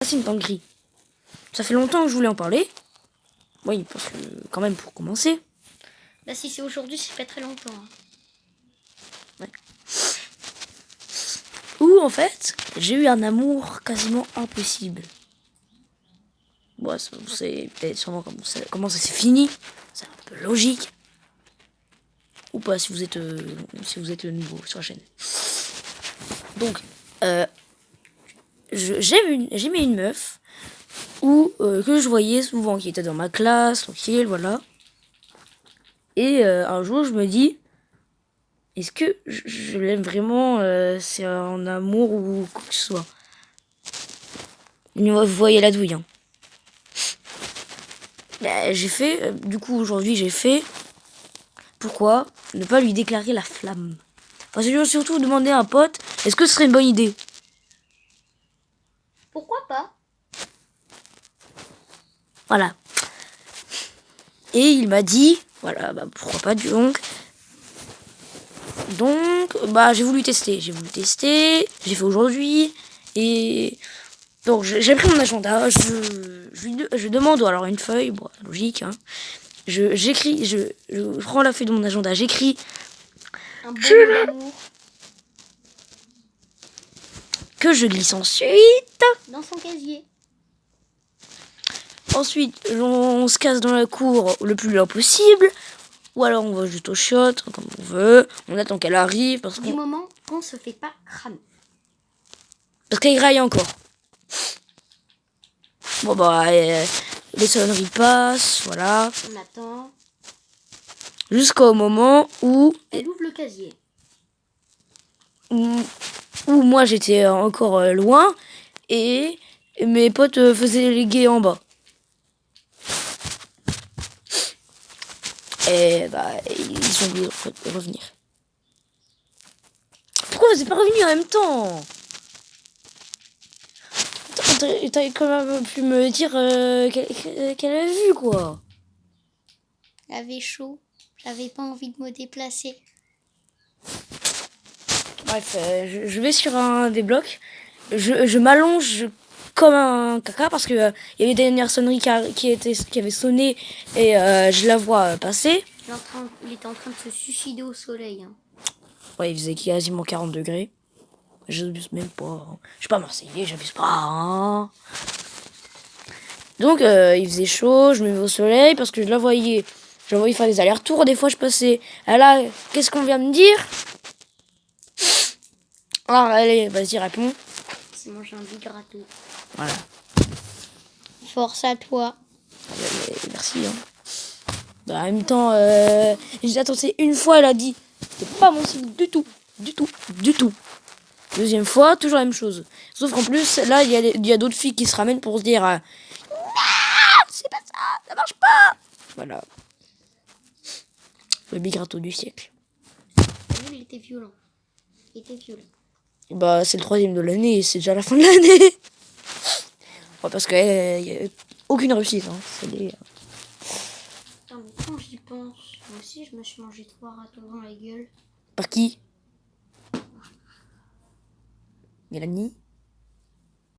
C'est une dinguerie. Ça fait longtemps que je voulais en parler. Oui, parce que quand même pour commencer. Bah si c'est aujourd'hui, c'est pas très longtemps. Hein. Ouais. Où en fait, j'ai eu un amour quasiment impossible. Bon, vous savez peut-être sûrement comment ça s'est fini. C'est un peu logique. Ou pas si vous êtes nouveau sur la chaîne. Donc, j'aimais une meuf que je voyais souvent, qui était dans ma classe, tranquille, voilà. Et un jour, je me dis, est-ce que je l'aime vraiment, c'est un amour ou quoi que ce soit. Vous voyez la douille, hein. Bah, j'ai fait, du coup, aujourd'hui, j'ai fait, pourquoi ne pas lui déclarer la flamme. Enfin, je vais surtout demander à un pote, est-ce que ce serait une bonne idée? Pourquoi pas? Voilà. Et il m'a dit, voilà, bah pourquoi pas donc. Donc, bah j'ai voulu tester, j'ai fait aujourd'hui. Et donc j'ai pris mon agenda, je demande alors une feuille, bon, logique, hein. J'écris, je prends la feuille de mon agenda, j'écris. Un bon mot d'amour. Que je glisse ensuite. Dans son casier. Ensuite, on se casse dans la cour le plus loin possible. Ou alors on va juste au chiottes, comme on veut. On attend qu'elle arrive. Du moment qu'on se fait pas cramer. Parce qu'elle graille encore. Bon bah, les sonneries passent, voilà. On attend. Jusqu'au moment où... Elle ouvre le casier. Où moi j'étais encore loin. Et mes potes faisaient les gays en bas. Et bah, ils sont obligés de revenir. Pourquoi vous n'êtes pas revenus en même temps? T'as quand même pu me dire qu'elle avait vu, quoi. J'avais chaud. J'avais pas envie de me déplacer. Bref, je vais sur un des blocs. Je m'allonge comme un caca parce que il y avait des dernières sonneries qui avaient sonné et je la vois passer. Il était en train de se suicider au soleil. Hein. Ouais, il faisait quasiment 40 degrés. J'abuse même pas. Hein. Je suis pas marseillais, j'abuse pas. Hein. Donc, il faisait chaud, je me mets au soleil parce que je la voyais. Je la voyais faire des allers-retours. Des fois, je passais. Ah là, qu'est-ce qu'on vient me dire? Ah, allez, vas-y, réponds. C'est manger un bigrato. Voilà. Force à toi. Merci. Hein. Bah, en même temps, j'ai attendu une fois, elle a dit c'est pas mon style du tout, du tout, du tout. Deuxième fois, toujours la même chose. Sauf qu'en plus, là, il y a d'autres filles qui se ramènent pour se dire non, c'est pas ça marche pas. Voilà. Le bigrato du siècle. Il était violent. Bah, c'est le 3e de l'année, c'est déjà la fin de l'année. Ouais, parce qu'il n'y a aucune réussite. Hein. Putain, mais quand j'y pense, moi aussi je me suis mangé 3 râteaux dans la gueule. Par qui? Mélanie?